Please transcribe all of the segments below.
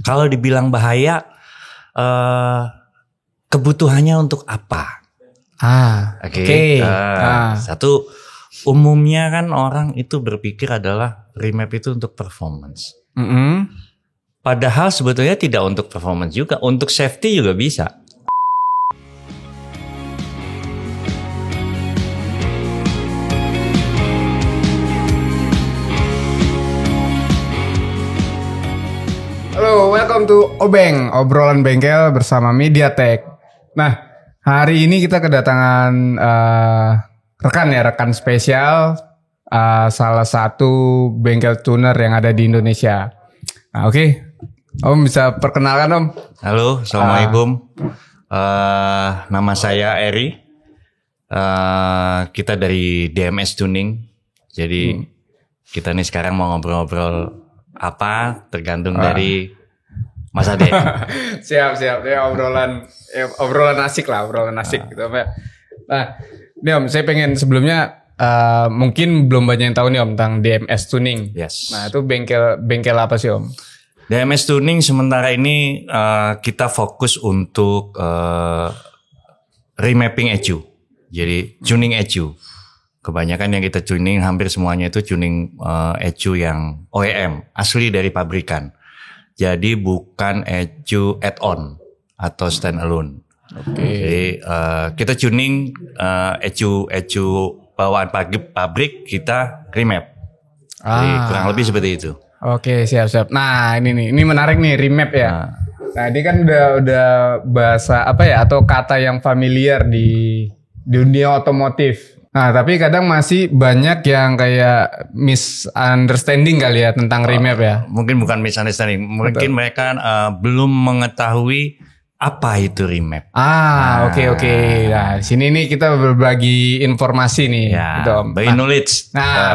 Kalau dibilang bahaya, kebutuhannya untuk apa? Oke. Satu, umumnya kan orang itu berpikir adalah remap itu untuk performance. Padahal sebetulnya tidak untuk performance juga, untuk safety juga bisa. Halo, welcome to Obeng, obrolan bengkel bersama MediaTek. Nah, hari ini kita kedatangan rekan spesial, salah satu bengkel tuner yang ada di Indonesia. Nah, oke. Om bisa perkenalkan, Om? Halo, assalamualaikum. Nama saya Eri. Kita dari DMS Tuning. Jadi kita nih sekarang mau ngobrol-ngobrol apa tergantung dari Mas Ade. Siap. Ya, obrolan asik gitu. Nah, nih Om, saya pengen sebelumnya mungkin belum banyak yang tahu nih Om tentang DMS Tuning. Yes. Nah, itu bengkel apa sih Om? DMS Tuning sementara ini kita fokus untuk remapping ECU. Jadi tuning ECU. Kebanyakan yang kita tuning hampir semuanya itu tuning ECU yang OEM, asli dari pabrikan. Jadi bukan ECU add-on atau standalone. Jadi kita tuning ECU bawaan pabrik kita remap. Jadi kurang lebih seperti itu. Oke, siap. Nah, ini menarik nih, remap ya. Nah, ini kan udah bahasa apa ya, atau kata yang familiar di dunia otomotif. Nah, tapi kadang masih banyak yang kayak misunderstanding kali ya tentang remap ya. Mungkin bukan misunderstanding, mungkin mereka belum mengetahui apa itu remap. Oke. Nah, di sini nih kita berbagi informasi nih, ya, gitu, Om. by knowledge.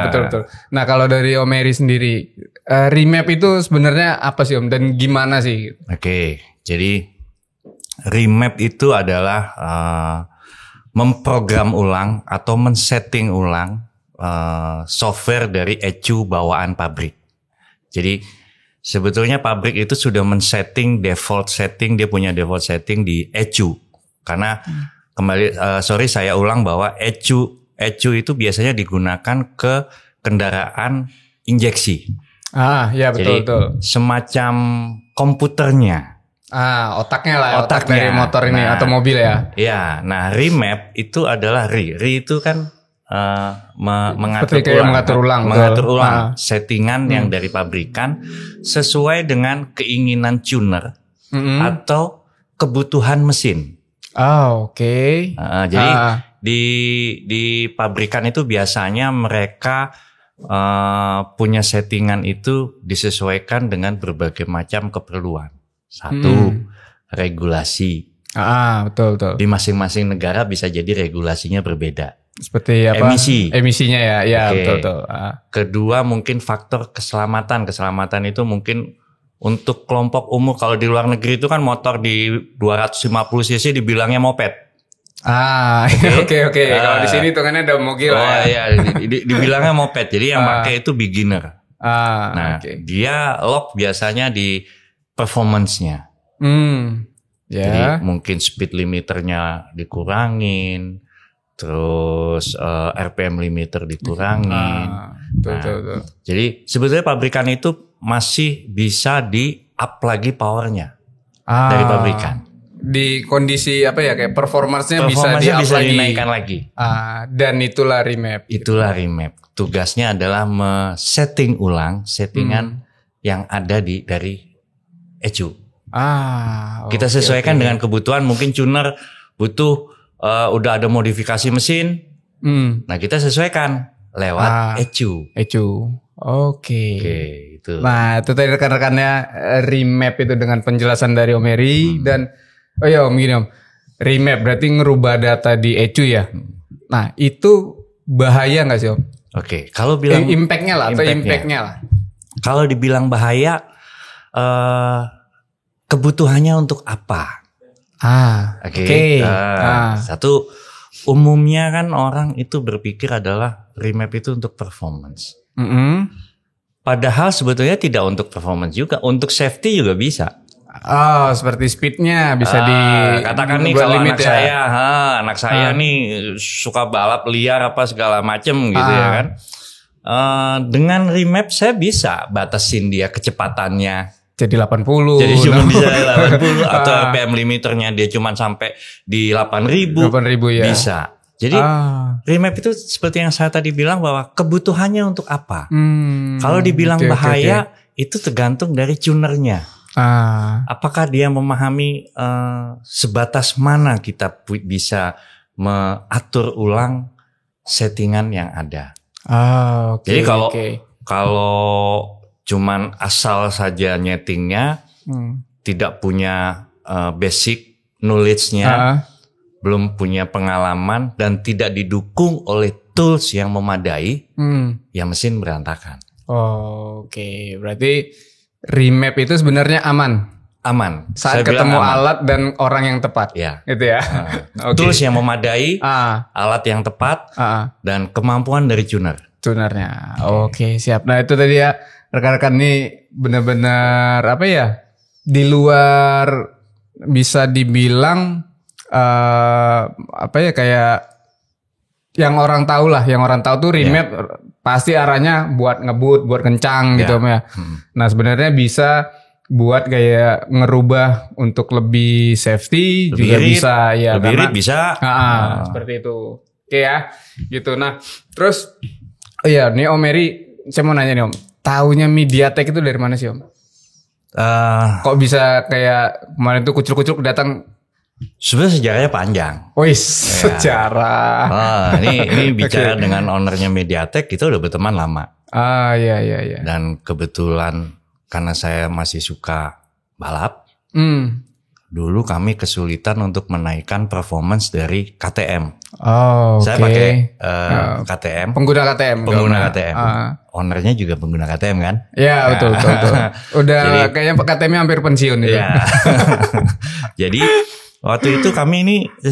Betul. Nah, kalau dari Om Eri sendiri, remap itu sebenarnya apa sih Om dan gimana sih? Oke, jadi remap itu adalah memprogram ulang atau men-setting ulang software dari ECU bawaan pabrik. Jadi sebetulnya pabrik itu sudah men-setting default setting, dia punya default setting di ECU. Karena saya ulang bahwa ECU itu biasanya digunakan ke kendaraan injeksi. Ya betul. Jadi semacam komputernya. Otaknya lah, otak dari motor ini atau mobil ya. Iya, nah remap itu adalah itu kan mengatur ulang settingan yang dari pabrikan sesuai dengan keinginan tuner atau kebutuhan mesin. Oke. Jadi di pabrikan itu biasanya mereka punya settingan itu disesuaikan dengan berbagai macam keperluan. Satu, regulasi. Betul. Di masing-masing negara bisa jadi regulasinya berbeda. Seperti apa? Emisinya ya. Ya, okay. Betul. Kedua, mungkin faktor keselamatan. Keselamatan itu mungkin untuk kelompok umur. Kalau di luar negeri itu kan motor di 250 cc dibilangnya moped. Oke. Kalau di sini hitungannya ada mobil. Dibilangnya moped. Jadi yang pakai itu beginner. Dia lock biasanya di performance-nya. Jadi mungkin speed limiternya dikurangin, terus RPM limiter dikurangin. Betul. Jadi sebetulnya pabrikan itu masih bisa di-up lagi powernya dari pabrikan. Di kondisi apa ya, kayak performance-nya bisa dinaikkan lagi. Dan itulah remap. Tugasnya adalah setting ulang settingan yang ada dari ECU. Kita sesuaikan dengan kebutuhan. Mungkin tuner butuh udah ada modifikasi mesin. Nah, kita sesuaikan lewat ECU. Oke, itu. Nah, itu tadi rekan-rekannya remap itu dengan penjelasan dari Om Eri dan Om gini Om. Remap berarti ngerubah data di ECU ya. Nah, itu bahaya enggak sih Om? Oke, kalau bilang impactnya lah. Kalau dibilang bahaya, kebutuhannya untuk apa? Satu, umumnya kan orang itu berpikir adalah remap itu untuk performance. Padahal sebetulnya tidak untuk performance juga, untuk safety juga bisa. Oh, seperti speednya bisa katakan nih buat kalau limit anak saya nih suka balap liar apa segala macem gitu ya kan. Dengan remap saya bisa batasin dia kecepatannya. Jadi 80. Jadi cuma bisa 80 atau RPM limiternya dia cuma sampai di 8.000. 8.000 ya. Bisa. Jadi remap itu seperti yang saya tadi bilang bahwa kebutuhannya untuk apa. Kalau dibilang bahaya itu tergantung dari tunernya. Apakah dia memahami sebatas mana kita bisa mengatur ulang settingan yang ada. Jadi kalau cuman asal saja nyetingnya, tidak punya basic knowledge-nya, belum punya pengalaman dan tidak didukung oleh tools yang memadai, ya mesin berantakan. Berarti remap itu sebenarnya aman. Saat saya ketemu alat dan orang yang tepat. Ya. Gitu ya. Tools yang memadai, alat yang tepat, dan kemampuan dari tunernya. Oke, siap. Nah, itu tadi ya rekan-rekan nih benar-benar apa ya? Di luar bisa dibilang apa ya, kayak yang orang tahu lah, yang orang tahu tuh remap pasti arahnya buat ngebut, buat kencang gitu ya. Nah, sebenarnya bisa buat kayak ngerubah untuk lebih safety lebih juga irit, bisa ya, lebih irit bisa. Seperti itu. Oke ya, gitu. Nah, terus nih Om Eri, saya mau nanya nih Om, taunya MediaTek itu dari mana sih Om? Kok bisa kayak kemarin tuh kucuk-kucuk datang? Sebenarnya sejarahnya panjang. Sejarah. Ini bicara dengan ownernya MediaTek, kita udah berteman lama. Iya. Dan kebetulan karena saya masih suka balap, dulu kami kesulitan untuk menaikkan performance dari KTM. Saya pakai KTM. Pengguna KTM. Ownernya juga pengguna KTM kan? Iya, betul. Udah jadi, kayaknya KTM-nya hampir pensiun gitu. Iya. Jadi waktu itu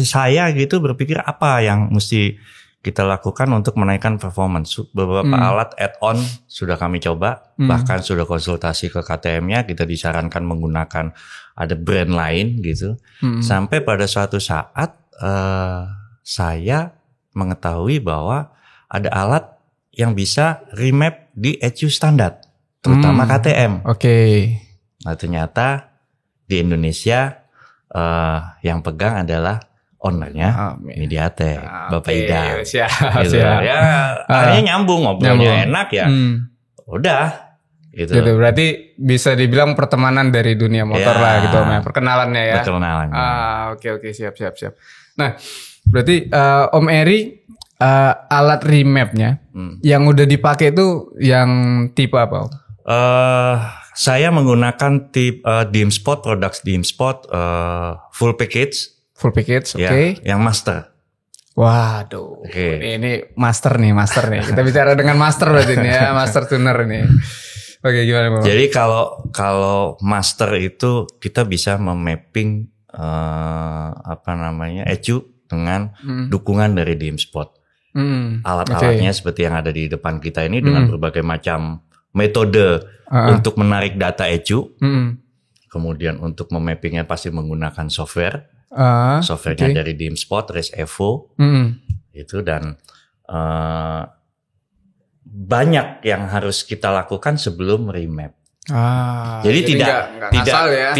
saya gitu berpikir apa yang mesti kita lakukan untuk menaikkan performance. Beberapa alat add-on sudah kami coba, bahkan sudah konsultasi ke KTM-nya, kita disarankan menggunakan ada brand lain gitu. Sampai pada suatu saat saya mengetahui bahwa ada alat yang bisa remap di ECU standar, terutama KTM. Nah, ternyata di Indonesia yang pegang adalah ownernya MediaTek, Bapak Ida. Siap. Ya, akhirnya nyambung, ngobrolnya enak ya. Udah. Gitu. Berarti bisa dibilang pertemanan dari dunia motor lah gitu, perkenalannya ya. Perkenalannya. Oke, siap. Nah, berarti Om Eri alat remapnya yang udah dipakai itu yang tipe apa Om? Saya menggunakan DIMSPOT, Products DIMSPOT full package. Oke. Yang master. Waduh, ini master nih. Kita bicara dengan master berarti ini ya, master tuner ini. Oke, gimana Bang? Jadi kalau master itu kita bisa memapping ECU dengan dukungan dari DIMSPOT. Alat-alatnya seperti yang ada di depan kita ini dengan berbagai macam metode untuk menarik data ECU. Kemudian untuk memappingnya pasti menggunakan software. Softwarenya dari DIMSPOT, Race Evo, itu dan banyak yang harus kita lakukan sebelum remap. Jadi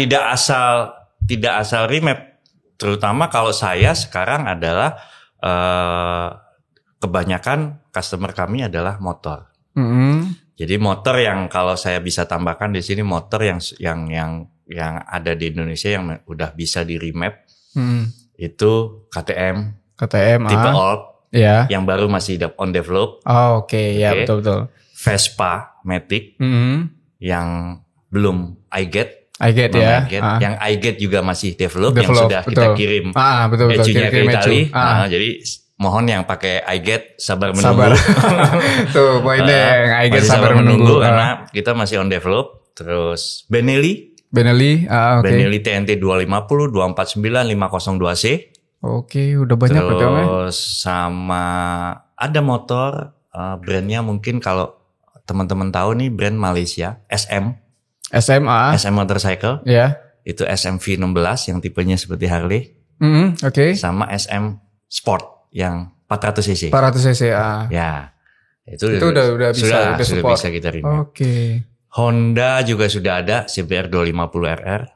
tidak asal remap. Terutama kalau saya sekarang adalah kebanyakan customer kami adalah motor. Jadi motor yang kalau saya bisa tambahkan di sini motor yang ada di Indonesia yang udah bisa di remap. Itu KTM tipe Alt yang baru masih on develop. Betul. Vespa Matic yang belum iGet ya. Yang iGet juga masih develop yang sudah kita kirim ECU-nya ke Itali. Jadi mohon yang pakai iGet sabar menunggu. Tuh poinnya yang iGet sabar menunggu karena kita masih on develop. Terus Benelli TNT 250, 249, 502C. Udah banyak terus sama ada motor brandnya mungkin kalau teman-teman tahu nih brand Malaysia SMA. SM Motorcycle. Ya. Itu SM V16 yang tipenya seperti Harley. Oke. Sama SM Sport yang 400 cc. 400 cc. Ya. Itu udah bisa, sudah bisa kita remap. Oke. Honda juga sudah ada CBR 250RR.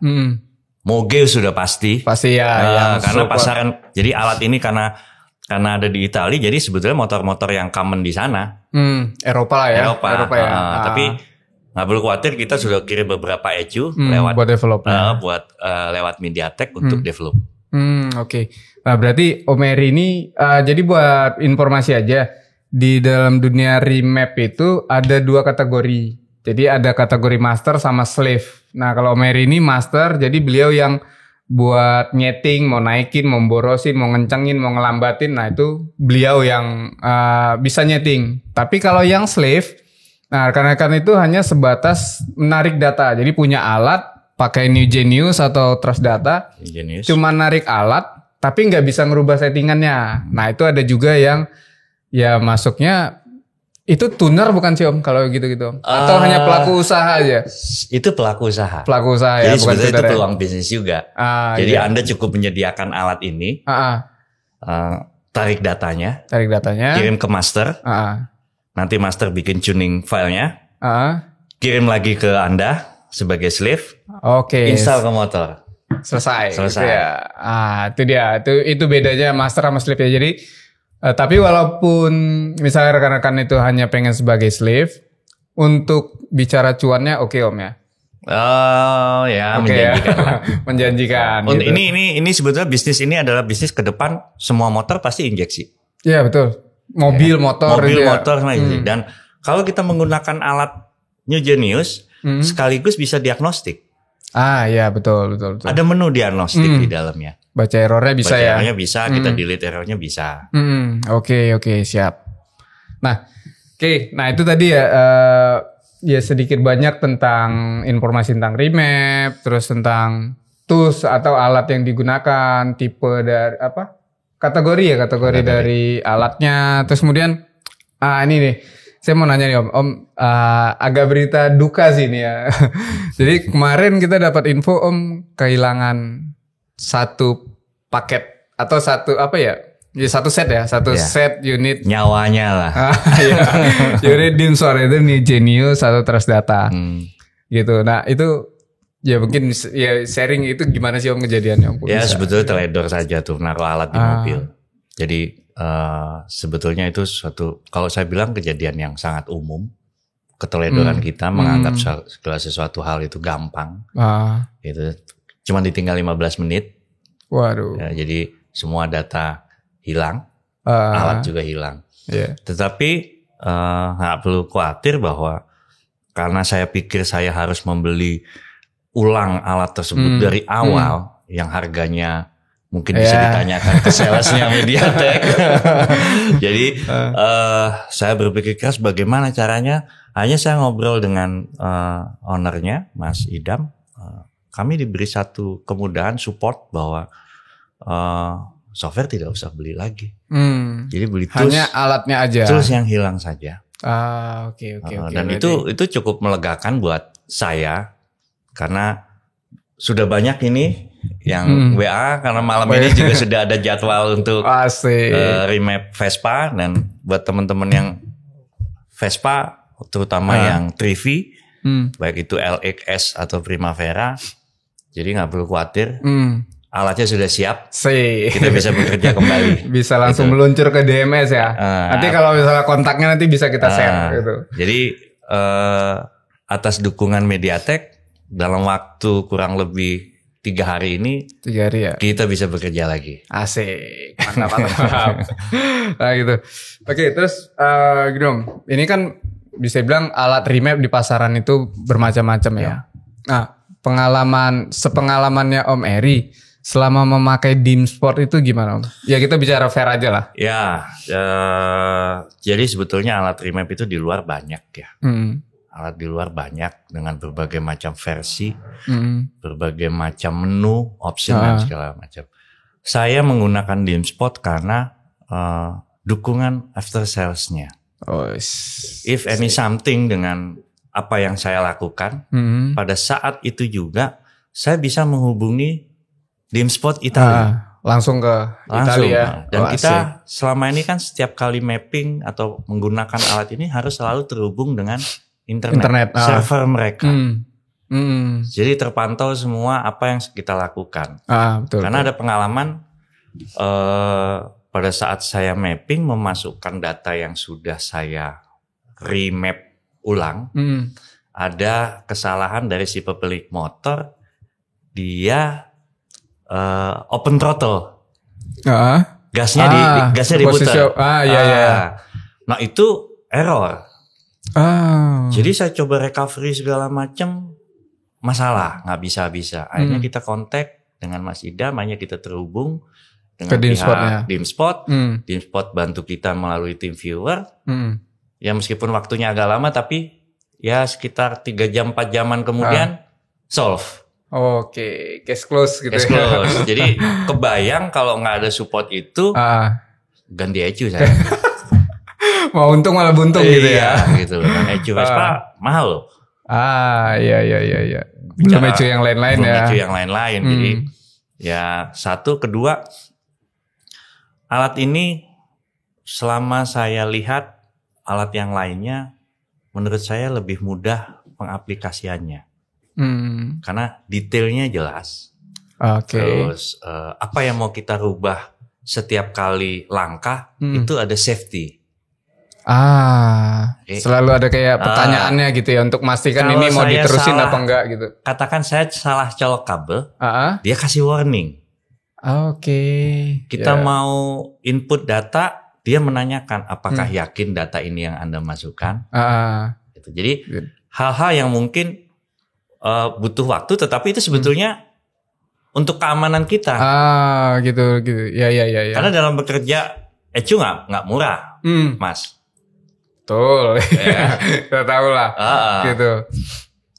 Moge sudah pasti. Pasti ya. Karena pasaran. Jadi alat ini karena ada di Italia, jadi sebetulnya motor-motor yang common di sana. Eropa lah ya. Eropa ya. Tapi nggak perlu khawatir, kita sudah kirim beberapa ECU lewat buat develop. Lewat MediaTek untuk develop. Oke. Nah berarti Om Eri ini jadi buat informasi aja, di dalam dunia remap itu ada 2 kategori. Jadi ada kategori master sama slave. Nah kalau Om Eri ini master, jadi beliau yang buat nyeting, mau naikin, mau borosin, mau ngencengin, mau ngelambatin. Nah itu beliau yang bisa nyeting. Tapi kalau yang slave, nah rekan-rekan itu hanya sebatas menarik data. Jadi punya alat, pakai New Genius atau Trust Data, cuma narik alat, tapi nggak bisa ngerubah settingannya. Nah itu ada juga yang ya masuknya itu tuner bukan sih Om kalau gitu-gitu? Atau hanya pelaku usaha aja? Itu pelaku usaha. Pelaku usaha ya, jadi bukan sebetulnya itu ya? peluang bisnis juga. Jadi iya. Anda cukup menyediakan alat ini, tarik datanya, kirim ke master, nanti master bikin tuning filenya, kirim lagi ke Anda sebagai slave, install ke motor. Selesai. Gitu ya. Itu dia. Itu bedanya master sama slave ya. Jadi tapi walaupun misalnya rekan-rekan itu hanya pengen sebagai slave, untuk bicara cuannya oke Om ya. Oh ya, menjanjikan. Ya. Menjanjikan. Gitu. Ini sebetulnya bisnis ini adalah bisnis ke depan, semua motor pasti injeksi. Iya betul. Mobil, motor. Dan kalau kita menggunakan alat New Genius, sekaligus bisa diagnostik. Iya betul. Ada menu diagnostik di dalamnya. Baca errornya bisa ya. Baca errornya bisa, kita delete errornya bisa. Oke, siap. Nah, itu tadi ya. Ya sedikit banyak tentang informasi tentang remap, terus tentang tools atau alat yang digunakan, tipe dari kategori dari alatnya. Terus kemudian ini nih, saya mau nanya nih Om, agak berita duka sih ini ya. Jadi kemarin kita dapat info Om kehilangan satu paket atau satu satu set ya, set unit nyawanya lah. Unit DIMSWOR itu New Genius atau Trust Data. Gitu. Nah, itu ya mungkin ya sharing itu gimana sih Om kejadiannya Om? Ya sebetulnya teledor saja tuh naruh alat di mobil. Jadi sebetulnya itu suatu, kalau saya bilang kejadian yang sangat umum. Keteledoran kita menganggap segala sesuatu hal itu gampang. Gitu. Cuma ditinggal 15 menit. Waduh. Ya, jadi semua data hilang, alat juga hilang. Tetapi nggak perlu khawatir bahwa karena saya pikir saya harus membeli ulang alat tersebut dari awal yang harganya mungkin bisa ditanyakan ke salesnya MediaTek. Jadi saya berpikir keras bagaimana caranya. Hanya saya ngobrol dengan ownernya Mas Idam. Kami diberi satu kemudahan support bahwa software tidak usah beli lagi. Jadi beli tools, hanya alatnya aja. Tools yang hilang saja. Oke. Dan itu cukup melegakan buat saya karena sudah banyak ini yang WA karena malam ini juga sudah ada jadwal untuk remap Vespa, dan buat teman-teman yang Vespa terutama yang Trivi, baik itu LX atau Primavera, jadi nggak perlu khawatir. Alatnya sudah siap, kita bisa bekerja kembali. Bisa langsung meluncur ke DMS ya. Nanti kalau misalnya kontaknya nanti bisa kita share gitu. Jadi atas dukungan MediaTek dalam waktu kurang lebih 3 hari ini, 3 hari ya, kita bisa bekerja lagi. Asik, mantap. Nah gitu. Oke, terus gitu Om. Ini kan bisa bilang alat remap di pasaran itu bermacam-macam ya. Nah, sepengalamannya Om Eri selama memakai DIMSWOR itu gimana Om? Ya kita bicara fair aja lah. Ya, jadi sebetulnya alat remap itu di luar banyak ya. Alat di luar banyak dengan berbagai macam versi, berbagai macam menu, option dan segala macam. Saya menggunakan DIMSWOR karena dukungan after sales-nya. If any something dengan apa yang saya lakukan, pada saat itu juga saya bisa menghubungi DIMSPOT Italia. Langsung ke Italia. Dan kita selama ini kan setiap kali mapping atau menggunakan alat ini harus selalu terhubung dengan internet. Server mereka. Jadi terpantau semua apa yang kita lakukan. Betul, karena ada pengalaman pada saat saya mapping memasukkan data yang sudah saya remap ulang, ada kesalahan dari si pemilik motor, dia open throttle, gasnya diputar. Nah itu error. Jadi saya coba recovery segala macam, masalah nggak bisa. Akhirnya kita kontak dengan Mas Idam, hanya kita terhubung dengan pihak DIMSPOT. DIMSPOT bantu kita melalui tim viewer. Ya meskipun waktunya agak lama, tapi ya sekitar 3 jam 4 jaman kemudian solve. Oke, case close gitu. Case close. Jadi kebayang kalau nggak ada support itu, ganti ECU saya. Mau untung malah buntung gitu ya. Gitu. Dan ECU Vespa mahal loh. Iya. Belum ECU yang lain-lain ya. ECU yang lain-lain. Jadi ya satu, kedua, alat ini selama saya lihat alat yang lainnya, menurut saya lebih mudah pengaplikasiannya. Karena detailnya jelas. Terus apa yang mau kita rubah setiap kali langkah itu ada safety. Selalu ada kayak pertanyaannya gitu ya untuk memastikan ini mau diterusin apa enggak gitu. Katakan saya salah colok kabel, dia kasih warning. Kita mau input data, dia menanyakan apakah yakin data ini yang Anda masukkan. Gitu. Jadi hal-hal yang mungkin butuh waktu, tetapi itu sebetulnya untuk keamanan kita. Gitu. Ya. Karena dalam bekerja ECU nggak murah, Mas. Betul. Ya. Kita tahu lah. Gitu.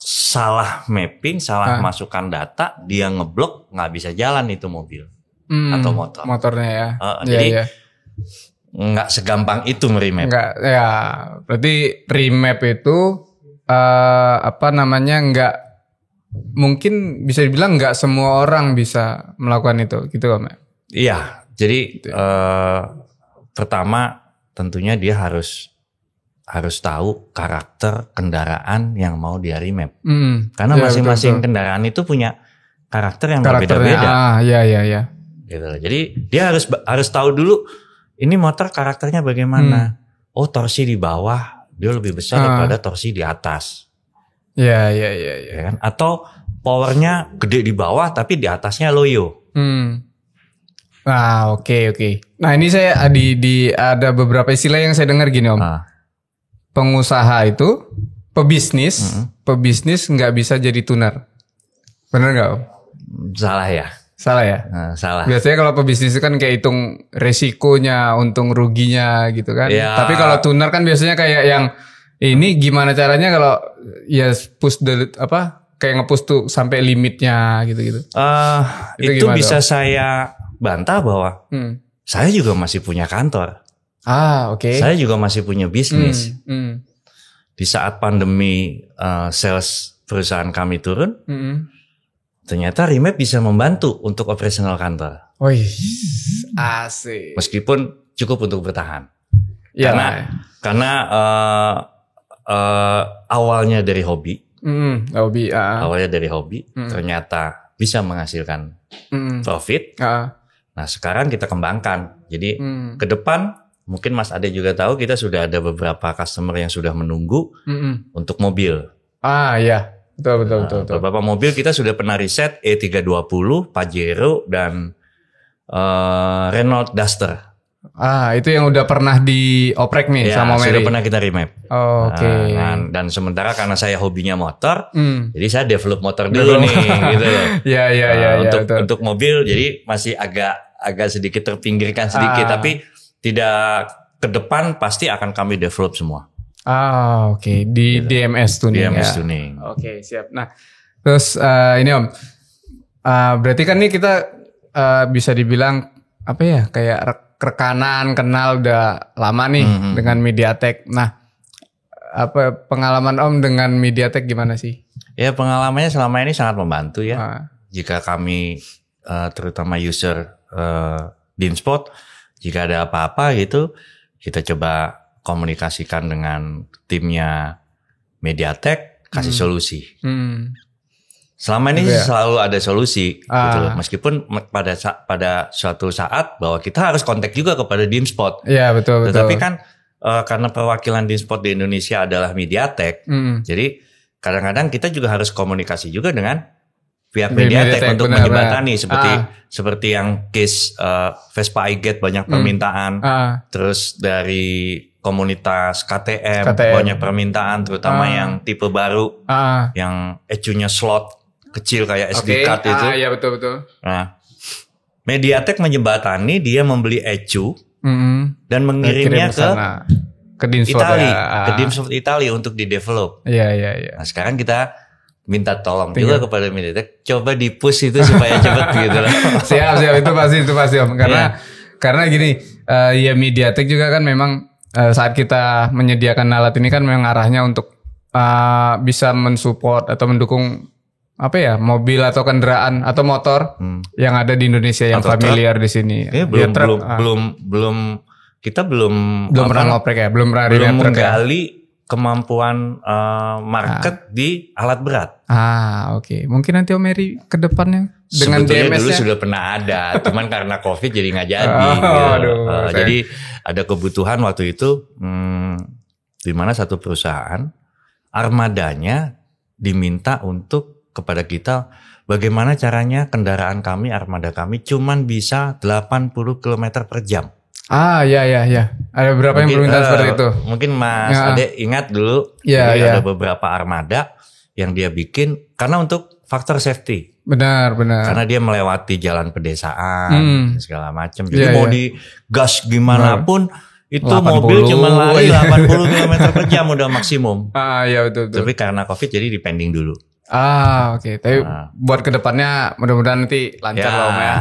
Salah mapping, salah masukkan data, dia ngeblok, nggak bisa jalan itu mobil atau motor. Motornya ya. Jadi nggak segampang itu meremap. Nggak, ya. Berarti remap itu nggak, mungkin bisa dibilang nggak semua orang bisa melakukan itu, gitu kan? Iya. Jadi pertama tentunya dia harus tahu karakter kendaraan yang mau dia remap. Karena masing-masing kendaraan itu punya karakter yang berbeda-beda. Iya. Gitu. Jadi dia harus tahu dulu ini motor karakternya bagaimana. Oh, torsi di bawah dia lebih besar daripada torsi di atas. Iya. Ya kan? Atau powernya gede di bawah tapi di atasnya loyo. Oke. Nah ini saya ada beberapa istilah yang saya dengar gini Om. Pengusaha itu, pebisnis nggak bisa jadi tuner. Bener nggak Om? Salah ya. Salah. Biasanya kalau pebisnis itu kan kayak hitung resikonya, untung ruginya gitu kan. Ya. Tapi kalau tuner kan biasanya kayak yang ini gimana caranya kalau ya kayak nge-push tuh sampai limitnya gitu. Itu bisa saya bantah bahwa saya juga masih punya kantor. Oke. Saya juga masih punya bisnis. Di saat pandemi sales perusahaan kami turun, ternyata remap bisa membantu untuk operasional kantor. Asik. Meskipun cukup untuk bertahan. Ya. Karena awalnya dari hobi. Awalnya dari hobi, ternyata bisa menghasilkan profit. Nah sekarang kita kembangkan. Jadi ke depan mungkin Mas Ade juga tahu kita sudah ada beberapa customer yang sudah menunggu untuk mobil. Iya. Betul. Beberapa mobil kita sudah pernah riset E320, Pajero dan Renault Duster. Itu yang udah pernah dioprek nih sama Mary. Sudah pernah kita remap. Oke. Dan sementara karena saya hobinya motor, jadi saya develop motor dulu nih, gitu. Iya. Untuk mobil, jadi masih agak sedikit terpinggirkan sedikit, tapi tidak ke depan pasti akan kami develop semua. Oke. Di gitu. DMS Tuning. Tuning. Oke, siap. Nah, terus ini Om, berarti kan nih kita bisa dibilang apa ya, kayak rekanan, kenal udah lama nih dengan Mediatek. Nah, apa pengalaman Om dengan Mediatek gimana sih? Ya pengalamannya selama ini sangat membantu ya. Ah. Jika kami terutama user Dinspot, jika ada apa-apa gitu, kita coba komunikasikan dengan timnya Mediatek, kasih solusi. Selama ini selalu ada solusi, gitu loh. Meskipun pada suatu saat bahwa kita harus kontak juga kepada Dinspot. Iya betul. Tetapi kan karena perwakilan Dinspot di Indonesia adalah Mediatek, jadi kadang-kadang kita juga harus komunikasi juga dengan pihak Mediatek untuk menjembatani seperti yang case Vespa iGet banyak permintaan, terus dari komunitas KTM banyak permintaan, terutama yang tipe baru, yang ECU-nya slot kecil kayak SD card itu. Iya betul. Nah, Mediatek menjembatani, dia membeli ECU dan mengirimnya ke Dinspot Italia untuk di-develop. Iya. Nah, sekarang kita minta tolong juga kepada Mediatek, coba di-push itu supaya cepat gitu loh. Siap itu pasti Om. Karena gini, ya Mediatek juga kan memang saat kita menyediakan alat ini kan memang arahnya untuk bisa mensupport atau mendukung mobil atau kendaraan atau motor yang ada di Indonesia yang atau familiar di sini. Belum kita belum pernah ngoprek ya, belum menggali kemampuan market di alat berat. Oke. Mungkin nanti Om Eri ke depannya dengan sebetulnya DMS-nya dulu sudah pernah ada, cuman karena COVID jadi nggak jadi. Jadi ada kebutuhan waktu itu di mana satu perusahaan armadanya diminta untuk kepada kita bagaimana caranya kendaraan kami, armada kami cuman bisa 80 km per jam. Iya. Ada beberapa yang permintaan seperti itu. Mungkin Mas Ade ingat dulu, ada beberapa armada yang dia bikin karena untuk faktor safety. Benar. Karena dia melewati jalan pedesaan segala macam. Jadi mau digas gimana pun itu 80. Mobil cuma lari 80 km per jam udah maksimum. Iya betul. Tapi karena COVID jadi dipending dulu. Oke. Tapi buat kedepannya mudah-mudahan nanti lancar lah Om ya.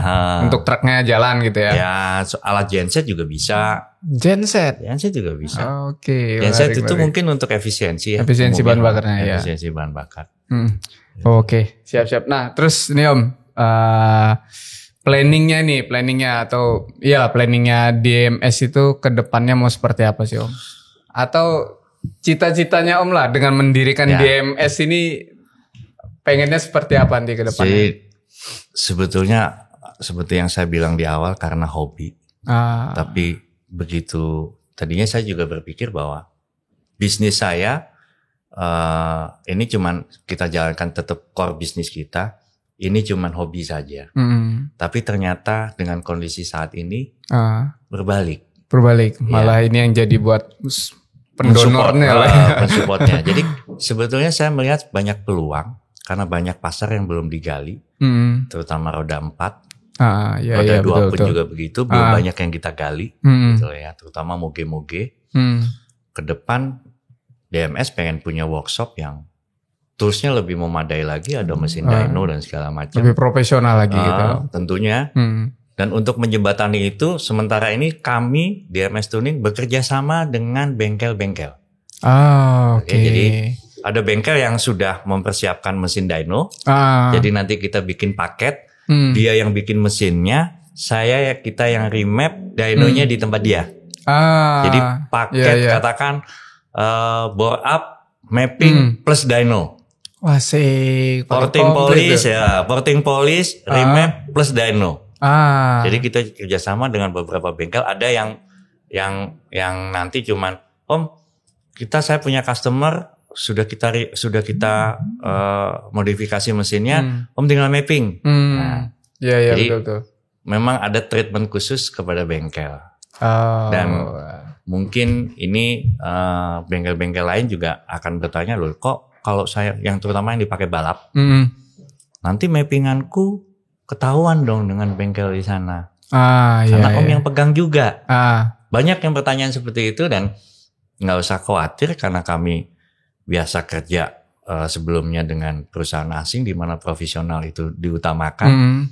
Untuk truknya jalan gitu ya. Ya, alat genset juga bisa. Genset juga bisa. Oke. Genset itu mungkin untuk efisiensi ya. Efisiensi bahan bakarnya ya. Efisiensi bahan bakar. Oke. Siap. Nah, terus nih Om, planningnya DMS itu kedepannya mau seperti apa sih Om? Atau cita-citanya Om lah dengan mendirikan DMS ini pengennya seperti apa nanti ke depannya? Jadi sebetulnya seperti yang saya bilang di awal karena hobi. Tapi begitu tadinya saya juga berpikir bahwa bisnis saya ini cuman kita jalankan tetap core bisnis kita. Ini cuman hobi saja. Tapi ternyata dengan kondisi saat ini berbalik. Malah ini yang jadi buat pendonornya pensupportnya. Jadi sebetulnya saya melihat banyak peluang. Karena banyak pasar yang belum digali, terutama roda 4, roda 2 pun juga begitu, belum banyak yang kita gali, gitu ya. Terutama moge-moge. Ke depan DMS pengen punya workshop yang toolsnya lebih memadai lagi, ada mesin dyno dan segala macam. Lebih profesional lagi gitu. Tentunya. Dan untuk menjembatani itu, sementara ini kami DMS Tuning bekerja sama dengan bengkel-bengkel. Oke. Jadi ada bengkel yang sudah mempersiapkan mesin dyno. Jadi nanti kita bikin paket, dia yang bikin mesinnya, kita yang remap dynonya di tempat dia. Jadi paket katakan bore up, mapping plus dyno. Wah sih. Porting polish, remap plus dyno. Jadi kita kerjasama dengan beberapa bengkel. Ada yang nanti cuman saya punya customer sudah kita modifikasi mesinnya, Om tinggal mapping. Jadi betul. Memang ada treatment khusus kepada bengkel. Dan mungkin ini bengkel-bengkel lain juga akan bertanya, loh kok kalau saya yang terutama yang dipakai balap, nanti mappinganku ketahuan dong dengan bengkel di sana. Karena Om yang pegang juga. Banyak yang pertanyaan seperti itu dan nggak usah khawatir karena kami biasa kerja sebelumnya dengan perusahaan asing di mana profesional itu diutamakan.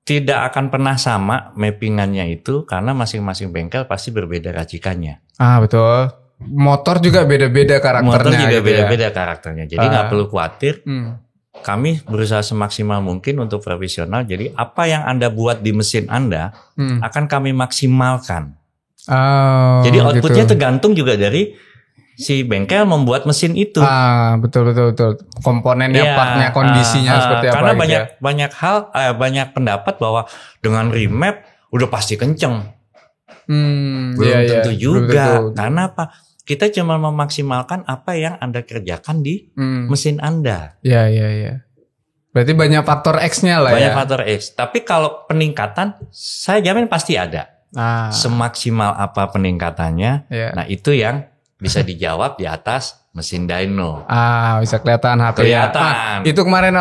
tidak akan pernah sama mappingannya itu karena masing-masing bengkel pasti berbeda racikannya. Betul. Motor juga beda-beda karakternya. Motor juga gitu beda-beda karakternya. Jadi nggak perlu khawatir. Kami berusaha semaksimal mungkin untuk profesional. Jadi apa yang Anda buat di mesin Anda akan kami maksimalkan. Jadi outputnya gitu. tergantung juga dari si bengkel membuat mesin itu. Betul. Komponennya, partnya, kondisinya seperti apa? Karena banyak hal, banyak pendapat bahwa dengan remap udah pasti kenceng. Belum tentu juga. Belum tentu. Karena apa? Kita cuma memaksimalkan apa yang Anda kerjakan di mesin Anda. Iya. Berarti banyak faktor X-nya lah banyak ya. Faktor X. Tapi kalau peningkatan, saya jamin pasti ada. Semaksimal apa peningkatannya, nah itu yang bisa dijawab di atas mesin dyno. Bisa kelihatan HP ya. Itu kemarin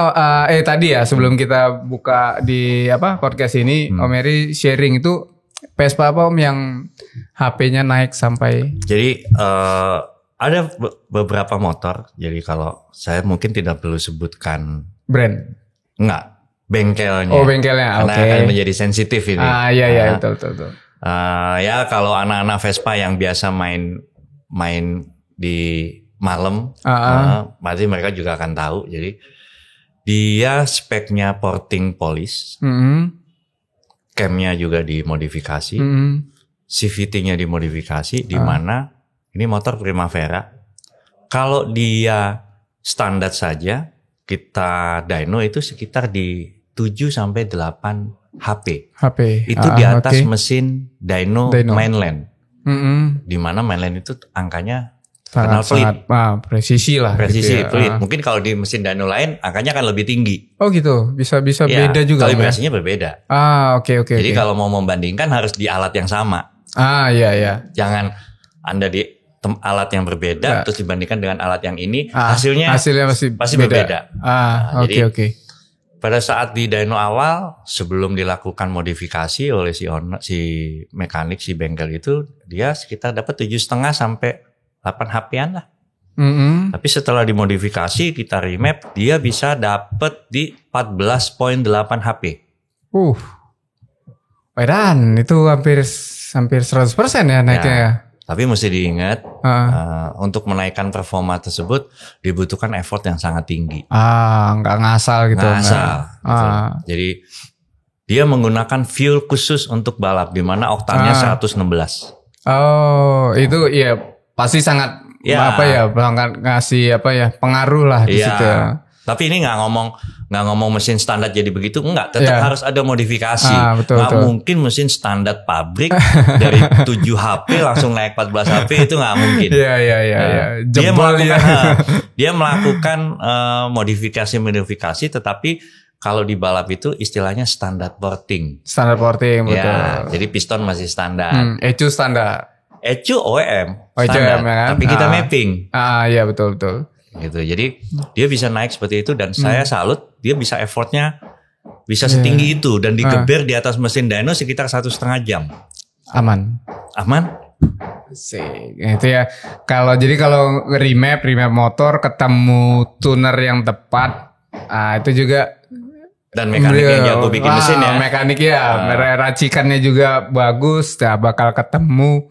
tadi ya sebelum kita buka di podcast ini, Om Eri sharing itu Vespa apa Om yang HP-nya naik sampai. Jadi ada beberapa motor. Jadi kalau saya mungkin tidak perlu sebutkan brand. Enggak, bengkelnya. Bengkelnya. Karena akan menjadi sensitif ini. Iya, betul. Ya kalau anak-anak Vespa yang biasa main di malam, berarti mereka juga akan tahu. Jadi dia speknya porting polish, camnya juga dimodifikasi, CVT-nya dimodifikasi, di mana ini motor Primavera. Kalau dia standar saja, kita dyno itu sekitar di 7 sampai 8 HP. Itu di atas mesin dyno mainland. Di mana mainland itu angkanya kenal pelit. Presisi lah. Presisi gitu ya. pelit. Mungkin kalau di mesin dyno lain angkanya akan lebih tinggi. Oh gitu. Bisa beda juga. Kalibrasinya berbeda. Oke. Jadi kalau mau membandingkan harus di alat yang sama. Iya. Jangan Anda di alat yang berbeda terus dibandingkan dengan alat yang ini, hasilnya pasti berbeda. Oke. Pada saat di dyno awal, sebelum dilakukan modifikasi oleh si mekanik, si bengkel itu, dia sekitar dapat 7,5 sampai 8 HP-an lah. Tapi setelah dimodifikasi, kita remap, dia bisa dapat di 14,8 HP. Dan itu hampir 100% ya naiknya ya. Tapi mesti diingat, untuk menaikkan performa tersebut dibutuhkan effort yang sangat tinggi. Nggak ngasal gitu. Gitu. Jadi dia menggunakan fuel khusus untuk balap, di mana oktannya 116. Itu ya pasti sangat ngasih pengaruh lah di situ. Tapi ini nggak ngomong mesin standar jadi begitu, tetap harus ada modifikasi. Betul. Mungkin mesin standar pabrik dari 7 HP langsung naik 14 HP, itu nggak mungkin. Iya. Dia melakukan modifikasi, tetapi kalau di balap itu istilahnya standar porting. Standar porting, betul. Ya, jadi piston masih standar. ECU standar. ECU OEM ya standar, kan? Tapi kita mapping. Iya betul. Gitu. Jadi dia bisa naik seperti itu, dan saya salut dia bisa effortnya bisa setinggi itu, dan digeber di atas mesin dyno sekitar 1,5 jam. Aman. Itu ya. Kalau remap motor ketemu tuner yang tepat, itu juga. Dan mekanik yang jago bikin mesin ya. Mekanik racikannya juga bagus, bakal ketemu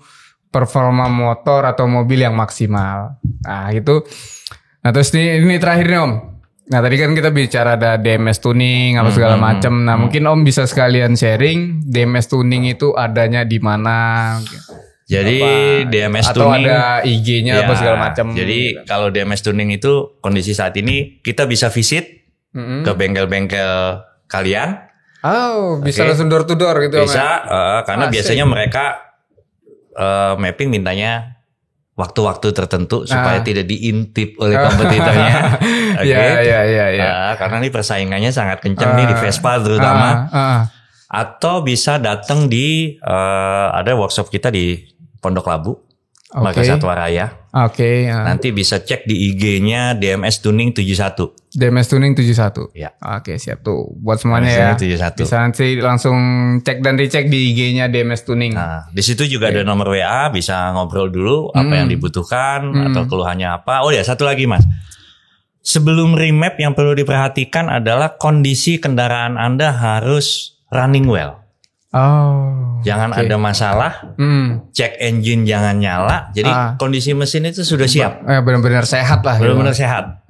performa motor atau mobil yang maksimal. Itu. Nah terus ini terakhir nih Om. Nah tadi kan kita bicara ada DMS tuning apa segala macam. Nah mungkin Om bisa sekalian sharing DMS tuning itu adanya di mana? Jadi DMS atau tuning ada IG-nya apa segala macam. Jadi kalau DMS tuning itu kondisi saat ini kita bisa visit ke bengkel-bengkel kalian. Bisa langsung door to door gitu. Bisa, karena biasanya mereka mapping mintanya waktu-waktu tertentu supaya tidak diintip oleh kompetitornya. Karena ini persaingannya sangat kencang nih di Vespa terutama. Atau bisa datang di ada workshop kita di Pondok Labu, Margasatwa Raya. Nanti bisa cek di IG-nya DMS Tuning 71. DMS Tuning 71. Ya. Oke, siap tuh buat semuanya ya. 71. Bisa nanti langsung cek dan dicek di IG-nya DMS Tuning. Nah, di situ juga ada nomor WA, bisa ngobrol dulu apa yang dibutuhkan atau keluhannya apa. Oh ya, satu lagi Mas. Sebelum remap yang perlu diperhatikan adalah kondisi kendaraan Anda harus running well. Oh. Jangan ada masalah, cek engine jangan nyala. Jadi kondisi mesin itu sudah siap. Benar-benar sehat lah. Benar-benar sehat.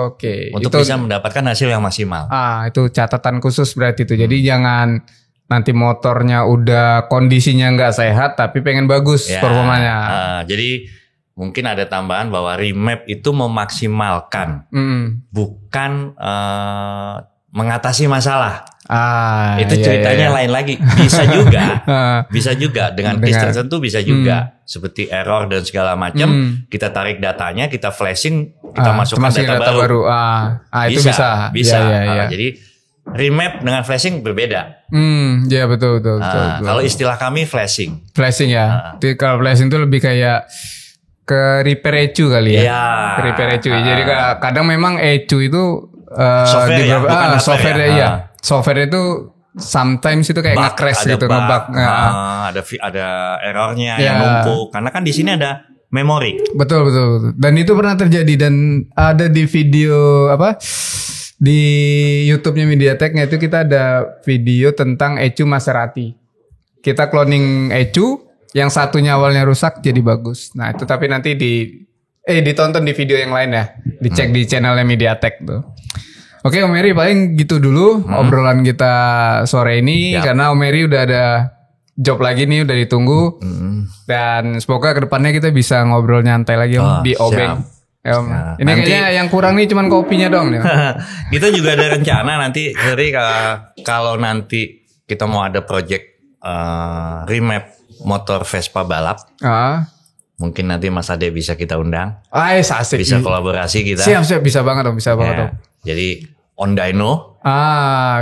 Oke. Untuk bisa mendapatkan hasil yang maksimal. Itu catatan khusus berarti itu. Jadi jangan nanti motornya udah kondisinya nggak sehat tapi pengen bagus performanya. Jadi mungkin ada tambahan bahwa remap itu memaksimalkan, bukan mengatasi masalah. Itu ceritanya lain lagi. Bisa juga dengan case tertentu bisa juga seperti error dan segala macam. Kita tarik datanya, kita flashing, kita masukkan data baru. Itu bisa. Jadi remap dengan flashing berbeda. Ya betul. Kalau istilah kami flashing. Flashing ya. Kalau flashing itu lebih kayak ke repair ECU kali ya. Repair ECU. Jadi kadang memang ECU itu software itu sometimes itu kayak nge-crash gitu, nge-bug. Ada errornya yang numpuk karena kan di sini ada memori. Betul. Dan itu pernah terjadi dan ada di video di YouTube-nya MediaTek-nya itu kita ada video tentang ECU Maserati. Kita cloning ECU, yang satunya awalnya rusak jadi bagus. Nah, itu tapi nanti ditonton di video yang lain ya. Dicek di channelnya MediaTek tuh. Oke Om Eri, paling gitu dulu obrolan kita sore ini. Karena Om Eri udah ada job lagi nih, udah ditunggu. Dan semoga kedepannya kita bisa ngobrol nyantai lagi Om di Obeng. Ini nanti, kayaknya yang kurang nih cuman kopinya dong. Kita juga ada rencana nanti, jadi kalau nanti kita mau ada project remap motor Vespa balap. Mungkin nanti Mas Ade bisa kita undang. Asik. Bisa kolaborasi kita. Siap, bisa banget Om, Om. Jadi on dyno.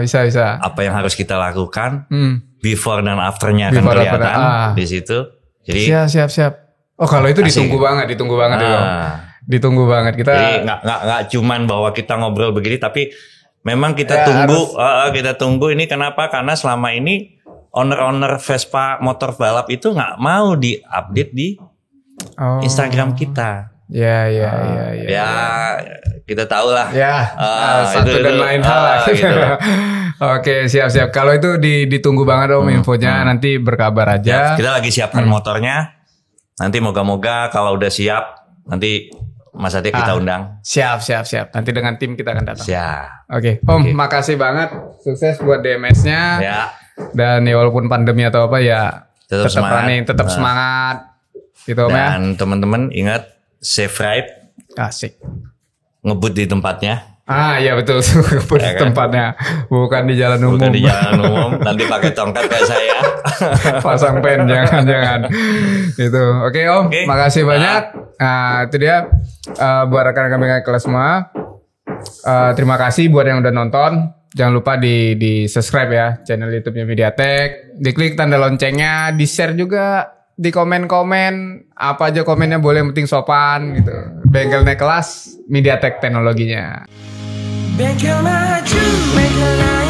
Bisa. Apa yang harus kita lakukan? Before dan afternya akan kelihatan di situ. Jadi siap. Oh, kalau itu ditunggu banget itu. Ditunggu banget kita. Jadi nggak cuman bahwa kita ngobrol begini, tapi memang kita tunggu ini kenapa? Karena selama ini owner Vespa motor balap itu nggak mau di-update di Instagram kita. Ya, kita tahu lah. Satu dan lain hal lah. Gitu. Oke, siap. Kalau itu ditunggu banget Om infonya, nanti berkabar aja. Kita lagi siapkan motornya. Nanti moga-moga kalau udah siap, nanti Mas Ade kita undang. Siap. Nanti dengan tim kita akan datang. Siap. Oke. Om, makasih banget. Sukses buat DMS-nya. Dan ya walaupun pandemi atau apa ya tetap running, tetap semangat. Gitu Om ya. Dan teman-teman ingat safe ride. Asik. Ngebut di tempatnya. Iya betul. Ngebut di tempatnya. Bukan di jalan umum. Nanti pakai tongkat kayak saya. Pasang pen. Jangan. Gitu. Oke Om. Makasih banyak. Itu dia. Buat rekan-rekan BK kelas semua. Terima kasih buat yang udah nonton. Jangan lupa di subscribe ya channel YouTube-nya MediaTek. Diklik tanda loncengnya. Di share juga. Di komen-komen, apa aja komennya boleh, yang penting sopan gitu. Bengkel naik kelas, MediaTek teknologinya. Bengkel maju, bengkel naik.